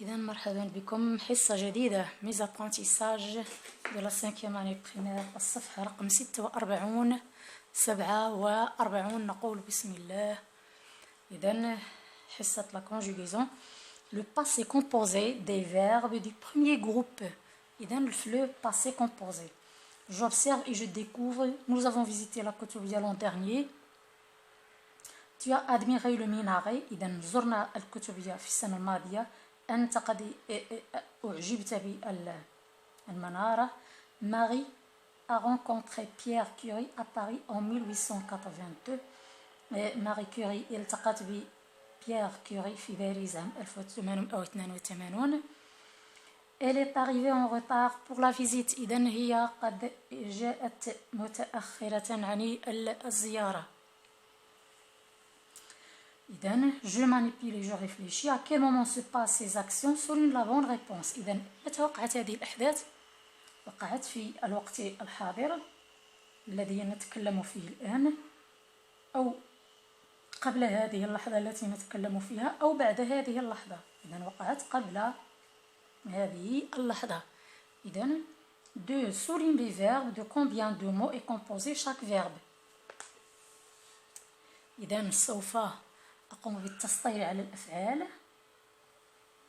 إذا مرحبا بكم حصة جديدة ميز ابرونتيساج de la 5e année primaire الصفحة رقم 46 47 نقول بسم الله. إذا حصة la conjugaison, le passé composé des verbes du premier groupe. إذا le passé composé. J'observe et je découvre. Nous avons visité la Koutoubia l'an dernier. Tu as admiré le minaret. إذا زرنا الكتبية في السنة الماضية. أنت قد أعجبت بالمنارة. Marie a rencontré Pierre Curie à Paris en 1882. Marie Curie التقت ببيير كوري في باريس عام 1882. Elle est arrivée en retard pour la visite. إذن هي قد جاءت متأخرة عن الزيارة. إذن je manipule et je réfléchis. À quel moment se passent ces actions? Souligne la bonne réponse. إذن متى وقعت هذه الأحداث؟ وقعت في الوقت الحاضر الذي نتكلم فيه الآن، أو قبل هذه اللحظة التي نتكلم فيها، أو بعد هذه اللحظة. إذن وقعت قبل هذه اللحظة. إذن de souligne les verbes, de combien de mots est composé chaque verbe. إذن سوف أقوم بالتسطير على الأفعال.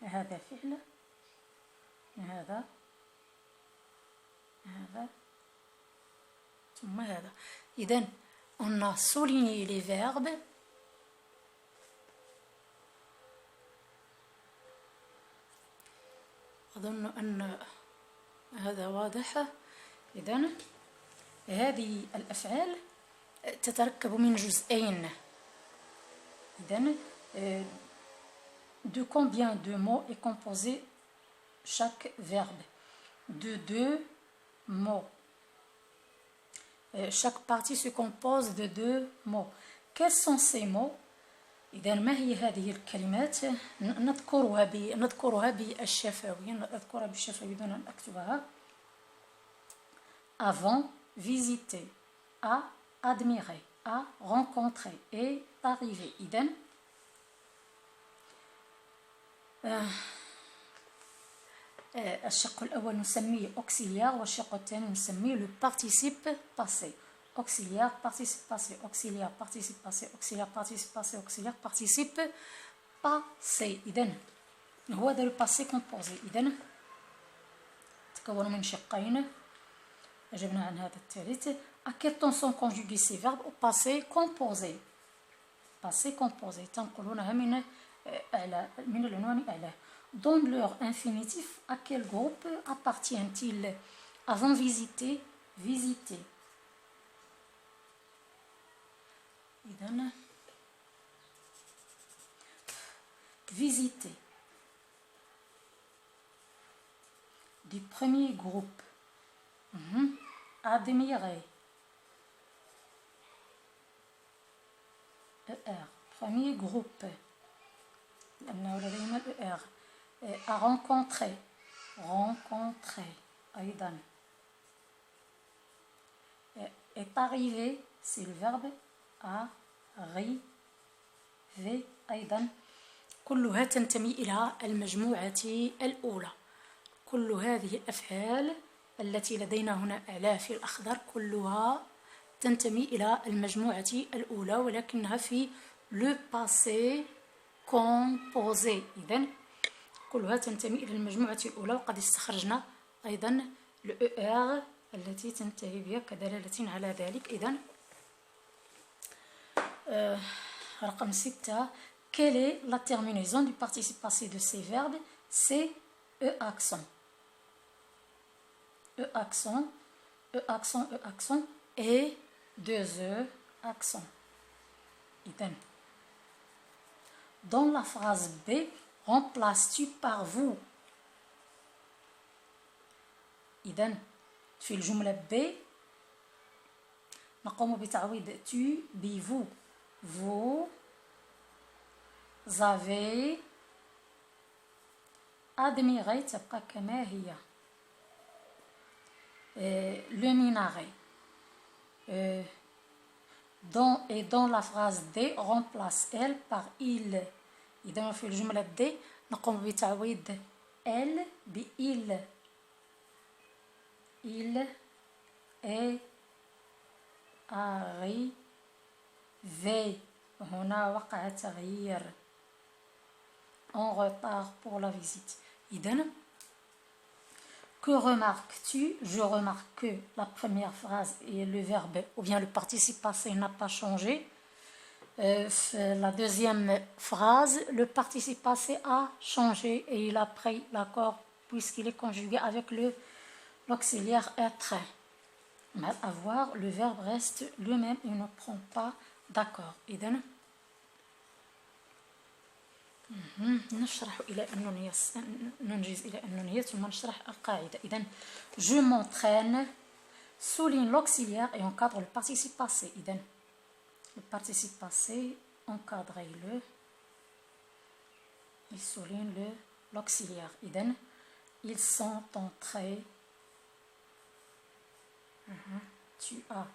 هذا فعل، هذا ثم هذا. إذن on a souligné les verbes. أظن أن هذا واضح. إذن هذه الأفعال تتركب من جزئين. إذن de combien de mots est composé chaque verbe? De 2 mots. Chaque partie se compose de 2 mots. Quels sont ces mots? إذا ما هي هذه الكلمات؟ نذكرها بالشفوي، نذكرها بالشفوي دون أن أكتبها. Avant, visiter. À, admirer. À, rencontrer. Et arriver. إذن الشق الأول نسميه auxiliaire والشق الثاني نسميه le participe passé. Auxiliaire, participe passé, auxiliaire, participe passé, auxiliaire, participe passé, auxiliaire, participe passé. إذن هو هذا الباسي كومبوزي. إذن تكون من شقين أجبنا عن هذا الثالث. À quel temps sont conjugués ces verbes au passé composé? Passé composé تنقلونها من العنوان أعلاه. Dans leur infinitif, à quel groupe appartient-il? Avant visiter, visiter. إذن visiter. Du premier groupe. Admirer. ER. Premier groupe. لأنه لدينا ER. À rencontrer. Rencontrer. أيضا. Est arrivé, c'est le verbe arriver. أيضا. كلها تنتمي إلى المجموعة الأولى. كل هذه الأفعال التي لدينا هنا أعلى في الأخضر كلها تنتمي إلى المجموعة الأولى، ولكنها في le passé composé. إذن كلها تنتمي إلى المجموعة الأولى، وقد استخرجنا أيضا le ER التي تنتهي بها كدلالة على ذلك. إذن رقم 6. Quelle est la terminaison du participe passé de ces verbes? C'est E accent. E accent, E accent, E accent et 2 E accent. إذن dans la phrase B, remplaces-tu par vous? إذن في الجملة B نقوم بتعويض tu ب vous. Vous avez admiré تبقى كما هي. Le minaret. Dans la phrase D, remplace elle par il. إذا في الجملة D نقوم بتعويض elle بإل. il est arrivé. هنا وقع تغيير en retard pour la visite. إذن que remarques-tu? Je remarque que la première phrase et le verbe ou bien le participe passé n'a pas changé. La deuxième phrase, le participe passé a changé et il a pris l'accord puisqu'il est conjugué avec l'auxiliaire être. Mais à voir, le verbe reste lui-même, il ne prend pas d'accord. إذن نشرح إلى النونية، ننجز إلى النونية ثم نشرح القاعدة. إذن je m'entraîne souligne l'auxiliaire et encadre le participe passé. إذن le participe passé encadrez-le, il souligne l'auxiliaire. إذن ils sont entrés. Tu as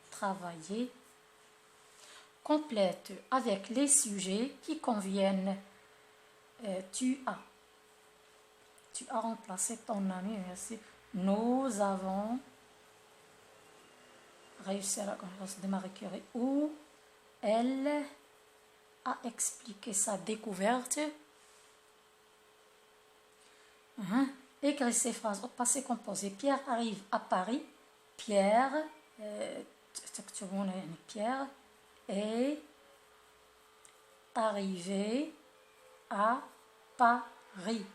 travaillé. Complète avec les sujets qui conviennent. Tu as remplacé ton ami. Nous avons réussi à la conférence de Marie Curie où elle a expliqué sa découverte. Écris ces phrases au passé composé. Pierre arrive à Paris. Pierre Pierre est arrivé à Paris.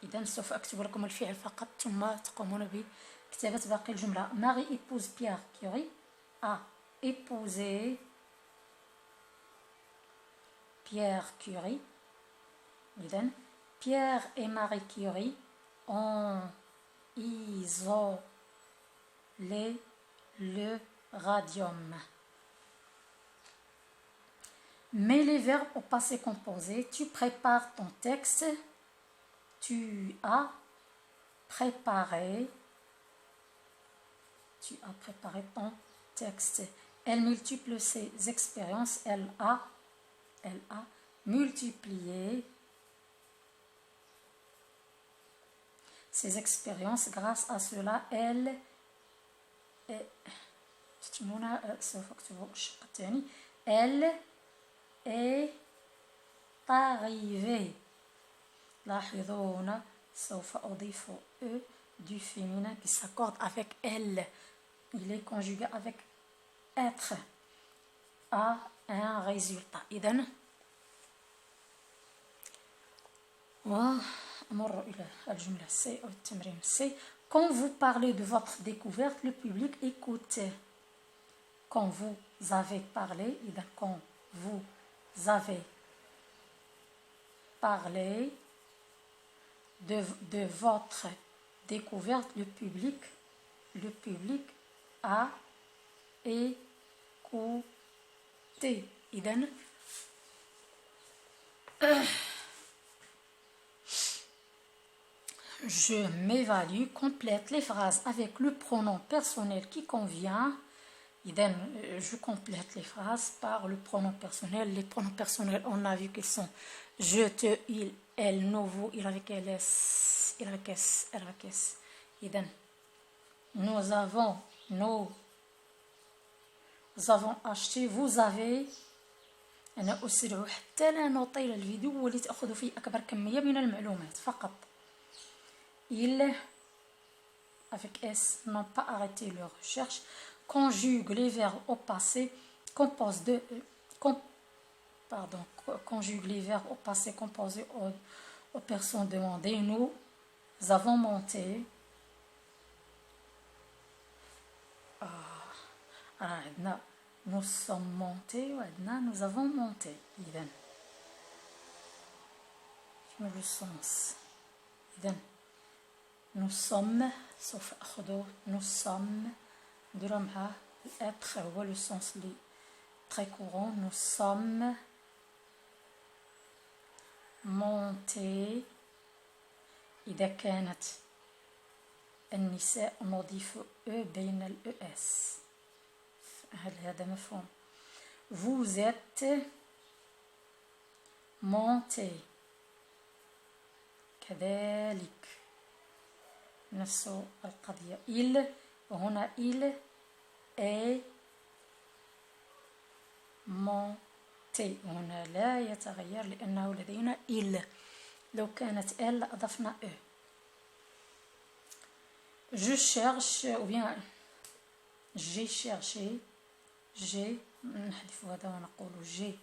إذن سوف أكتب لكم الفعل فقط ثم تقومون بكتابة باقي الجملة. Marie épouse Pierre Curie a épousé Pierre Curie. إذن Pierre et Marie Curie ont isolé le radium. Mets les verbes au passé composé. Tu prépares ton texte. Tu as préparé. Tu as préparé ton texte. Elle multiplie ses expériences. Elle a multiplié ses expériences. Grâce à cela, elle est arrivée. لاحظوا هنا سوف أضيف du féminin qui s'accorde avec elle. Il est conjugué avec être à un résultat. إذن وأمر إلى الجملة C أو التمرين C. Quand vous parlez de votre découverte, le public écoute. Quand vous avez parlé, quand vous avez parlé de votre découverte, le public a écouté. إذن je m'évalue. Complète les phrases avec le pronom personnel qui convient. إذن je complète les phrases par le pronom personnel. Les pronoms personnels, on a vu qu'ils sont je, te, il, elle, nous, vous, il avec ls, il avec s, elle avec s. إذن nous avons acheté. vous avez. أنا أسرع حتى لا نطيل الفيديو ولتأخذوا فيه أكبر كمية من المعلومات فقط. Ils, avec S, n'ont pas arrêté leur recherche. Conjugue les verbes au passé. Conjugue les verbes au passé composés aux personnes demandées. Nous avons monté. Nous sommes montés. Nous avons monté. إذن le sens. إذن nous sommes سوف أخذ nous sommes نديرو معاه الêtre هو le sens li très courant. nous sommes montés. إذا كانت النساء نضيف بين الأس. هذا مفهوم. vous êtes montés. كذلك نفس القضية il، وهنا il est monté، هنا لا يتغير لأنه لدينا il. لو كانت elle أضفنا e. je cherche ou bien j'ai cherché، j'ai نحذف هذا ونقول j'ai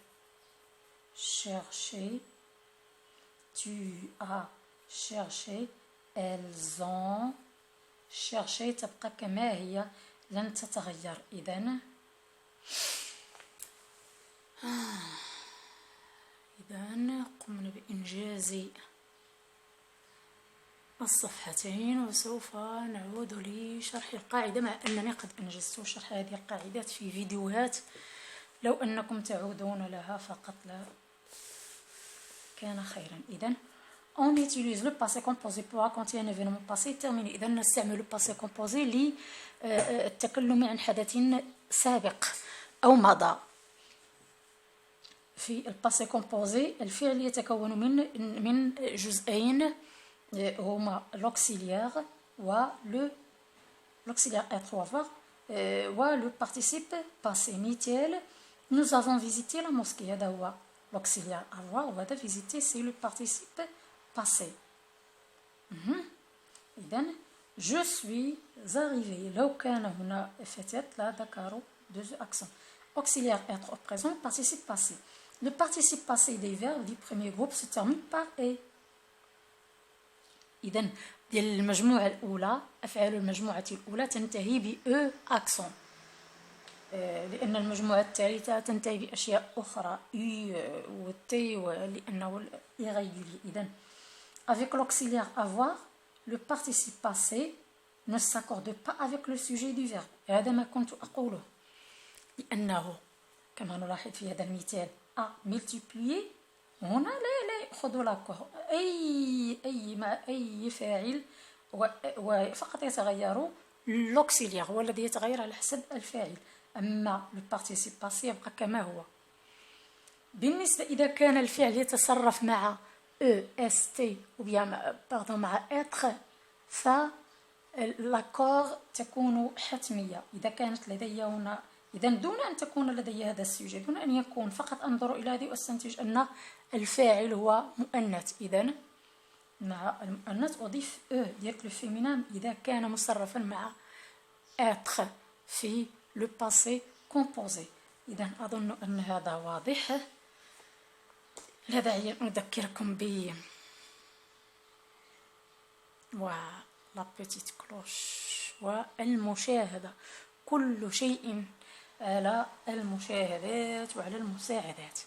cherché، tu as cherché، elles ont cherché تبقى كما هي لن تتغير. إذن قمنا بإنجاز الصفحتين، وسوف نعود لشرح القاعدة، مع أنني قد أنجزت شرح هذه القاعدات في فيديوهات. لو أنكم تعودون لها فقط لا كان خيرا. إذن on utilise le passé composé pour raconter un événement passé terminé. إذن نستعمل le passé composé للتكلم عن حدث سابق أو مضى. في الباسي كومبوزي الفعل يتكون من جزئين هما l'auxiliaire l'auxiliaire être ou avoir le participe passé. مثال nous avons visité la mosquée، هذا هو l'auxiliaire avoir، وهذا visiter c'est le participe passé. إذن je suis arrivé، لو كان هنا فتاة لا ذكروا deux accents. Auxiliaire être au présent, participe passé. Le participe passé des verbes du premier groupe se termine par e. إذن ديال المجموعة الأولى، أفعال المجموعة الأولى تنتهي ب e accent، لأن المجموعة الثالثة تنتهي بأشياء أخرى u و t لأنه irrégulier. إذن avec l'auxiliaire avoir le participe passé ne s'accorde pas avec le sujet du verbe. هذا ما كنت أقوله، لأنه كما نلاحظ في هذا المثال a multiplié، هنا لا يأخذ l'accord، أي فاعل وفقط يتغير l'auxiliaire، هو الذي يتغير على حسب الفاعل، أما le participe passé يبقى كما هو. بالنسبة إذا كان الفعل يتصرف مع est ou bien مع être، فالl'accord تكون حتمية. إذا كانت لدي هنا، إذا دون أن تكون لدي هذا السوجي، دون أن يكون، فقط أنظر إلى هذه وأستنتج أن الفاعل هو مؤنث. إذا مع المؤنث أضيف ديال لو فيمينان إذا كان مصرفا مع être في لو باسي كومبوزي. إذا أظن أن هذا واضح. لا داعي أن أذكركم ب لا بيتيت كلوش والمشاهدة، كل شيء على المشاهدات وعلى المساعدات.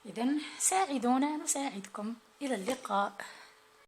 إذن ساعدونا نساعدكم. إلى اللقاء.